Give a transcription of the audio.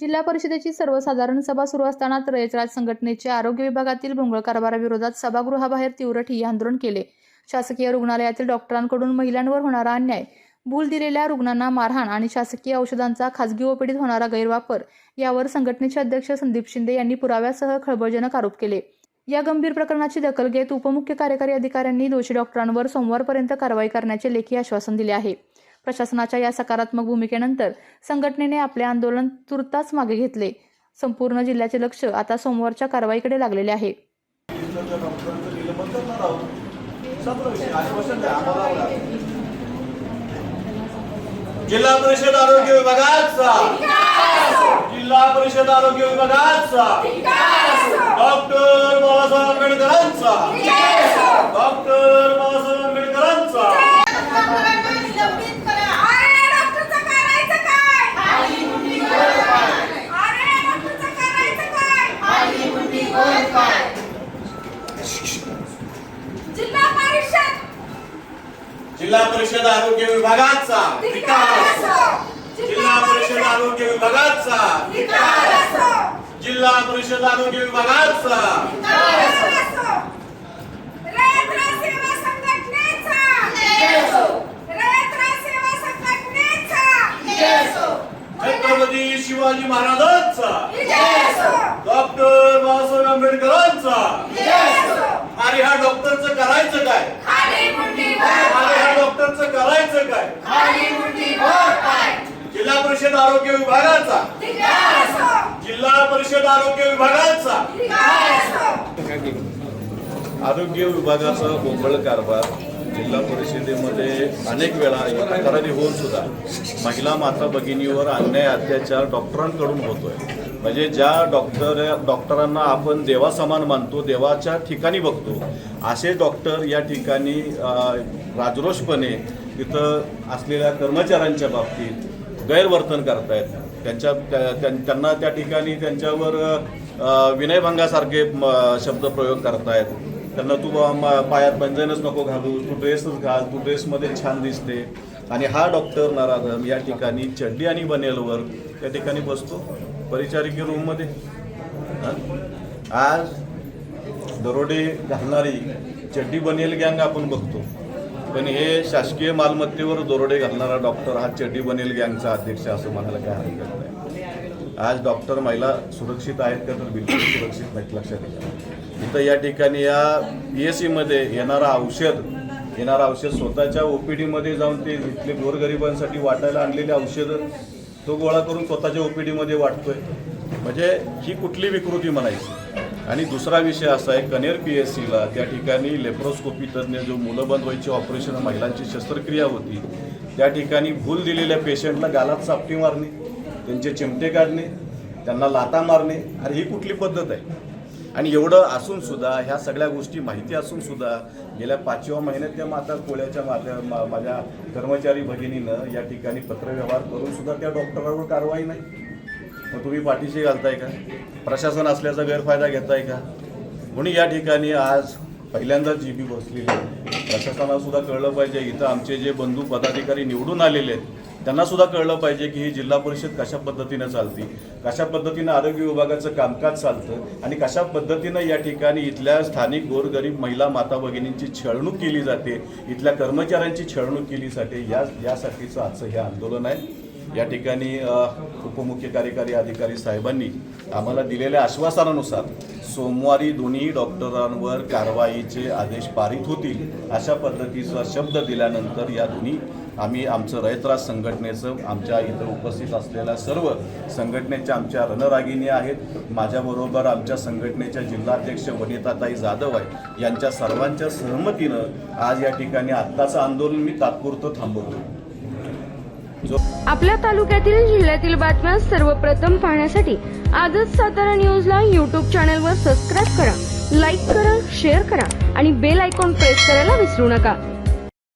जिल्हा परिषदेची सर्वसाधारण सभा सुरू असताना रयतराज संघटनेच्या आरोग्य विभागातील भोंगळ कारभाराविरोधात सभागृहाबाहेर तीव्र ठिय्या आंदोलन केले। शासकीय रुग्णालयातील डॉक्टरांकडून महिलांवर होणारा अन्याय, भूल दिलेल्या रुग्णांना मारहाण आणि शासकीय औषधांचा खासगी ओपीडीत होणारा गैरवापर यावर संघटनेचे अध्यक्ष संदीप शिंदे यांनी पुराव्यासह खळबळजनक आरोप केले। या गंभीर प्रकरणाची दखल घेत उपमुख्य कार्यकारी अधिकाऱ्यांनी दोषी डॉक्टरांवर सोमवारपर्यंत कारवाई करण्याचे लेखी आश्वासन दिले आहे। प्रशासनाच्या या सकारात्मक भूमिकेनंतर संघटनेने आपले आंदोलन तुर्तास मागे घेतले। संपूर्ण जिल्ह्याचे लक्ष आता सोमवारच्या कारवाईकडे लागलेले आहे। जिल्हा परिषद आरोग्य विभागाचा डॉक्टर बाबासाहेब आंबेडकरांचा जिल्हा परिषद आरोग्य विभागाचा जिल्हा परिषद आरोग्य विभागाचा जिल्हा परिषद आरोग्य विभागाचा छत्रपती शिवाजी महाराजांचा डॉक्टर बाबासाहेब आंबेडकरांचा। अरे ह्या डॉक्टरचं करायचं काय? अरे ह्या डॉक्टरचं करायचं काय? जिल्हा परिषद आरोग्य विभागाचा जिल्हा परिषद आरोग्य विभागाचा आरोग्य विभागाचा भोंगळ कारभार जिल्हा परिषदेमध्ये अनेक वेळा तक्रारी होऊन सुद्धा महिला माता भगिनीवर अन्याय अत्याचार डॉक्टरांकडून होतोय। म्हणजे ज्या डॉक्टरांना आपण देवासमान मानतो, देवाच्या ठिकाणी बघतो, असे डॉक्टर या ठिकाणी राजरोषपणे इथं असलेल्या कर्मचाऱ्यांच्या बाबतीत गैरवर्तन करतायत। त्यांना त्या ठिकाणी त्यांच्यावर विनयभंगासारखे शब्द प्रयोग करतायत। त्यांना तू पायात पंजनच नको घालू, तू ड्रेसच घाल, तू ड्रेसमध्ये छान दिसते। आणि हा डॉक्टर नराधम या ठिकाणी चड्डी आणि बनेलवर त्या ठिकाणी बसतो परिचारिकी रूममध्ये। आज दरोडे घालणारी चड्डी बनेल गँग आपण बघतो, पण हे शासकीय मालमत्तेवर दरोडे घालणारा डॉक्टर हा चड्डी बनेल गँगचा अध्यक्ष असं म्हणायला काय हरकत नाही। आज डॉक्टर महिला सुरक्षित आहेत का? तर बिलकुल सुरक्षित नाहीत। लक्षात घ्या, इथं या ठिकाणी या PSC मध्ये येणारा औषध स्वतःच्या OPD जाऊन ते इथले गोरगरिबांसाठी वाटायला आणलेले औषध तो गोळा करून स्वतःच्या OPD मध्ये वाटतोय। म्हणजे ही कुठली विकृती म्हणायची। आणि दुसरा विषय असा आहे, कनेर PSCला त्या ठिकाणी लेप्रोस्कोपी तज्ञ जो मुलंबंद व्हायची ऑपरेशन महिलांची शस्त्रक्रिया होती, त्या ठिकाणी भूल दिलेल्या पेशंटला गालात चापटी मारणे, त्यांचे चिमटे काढणे, त्यांना लाथा मारणे, अरे ही कुठली पद्धत आहे? आणि एवढं असून सुद्धा, ह्या सगळ्या गोष्टी माहिती असून सुद्धा गेल्या 5व्या महिन्यात त्या माता कोळ्याच्या माझ्या कर्मचारी भगिनीनं या ठिकाणी पत्रव्यवहार करून सुद्धा त्या डॉक्टरांवर कारवाई नाही। मग तुम्ही पाठीशी घालताय का? प्रशासन असल्याचा गैरफायदा घेताय का? म्हणून या ठिकाणी आज पहिल्यांदा जीबी बसलेली आहे। प्रशासनाला सुद्धा कळलं पाहिजे, इथं आमचे जे बंधू पदाधिकारी निवडून आलेले आहेत त्यांना सुद्धा कळलं पाहिजे की ही जिल्हा परिषद कशा पद्धतीनं चालते, कशा पद्धतीनं आरोग्य विभागाचं कामकाज चालतं आणि कशा पद्धतीनं या ठिकाणी इथल्या स्थानिक गोरगरीब महिला माता भगिनींची छळणूक केली जाते, इथल्या कर्मचाऱ्यांची छळणूक केली जाते। यासाठीचं आजचं हे आंदोलन आहे। या ठिकाणी उपमुख्य कार्यकारी अधिकारी साहेबांनी आम्हाला दिलेल्या आश्वासनानुसार सोमवारी दोन्ही डॉक्टरांवर कारवाईचे आदेश पारित होतील अशा पद्धतीचा शब्द दिल्यानंतर या दोन्ही आम्ही आमचं रयतराज संघटनेचं आमच्या इथं उपस्थित असलेल्या सर्व संघटनेच्या आमच्या रणरागिणी आहेत। माझ्याबरोबर आमच्या संघटनेच्या जिल्हाध्यक्ष वनिताताई जाधव आहे, यांच्या सर्वांच्या सहमतीनं आज या ठिकाणी आत्ताचं आंदोलन मी तात्पुरतं थांबवतो। आपल्या तालुक्यातील जिल्ह्यातील बातम्या सर्वप्रथम पाहण्यासाठी आजच सातारा न्यूजला YouTube चॅनलवर सबस्क्राईब करा, लाईक करा, शेअर करा आणि बेल आयकॉन प्रेस करायला विसरू नका।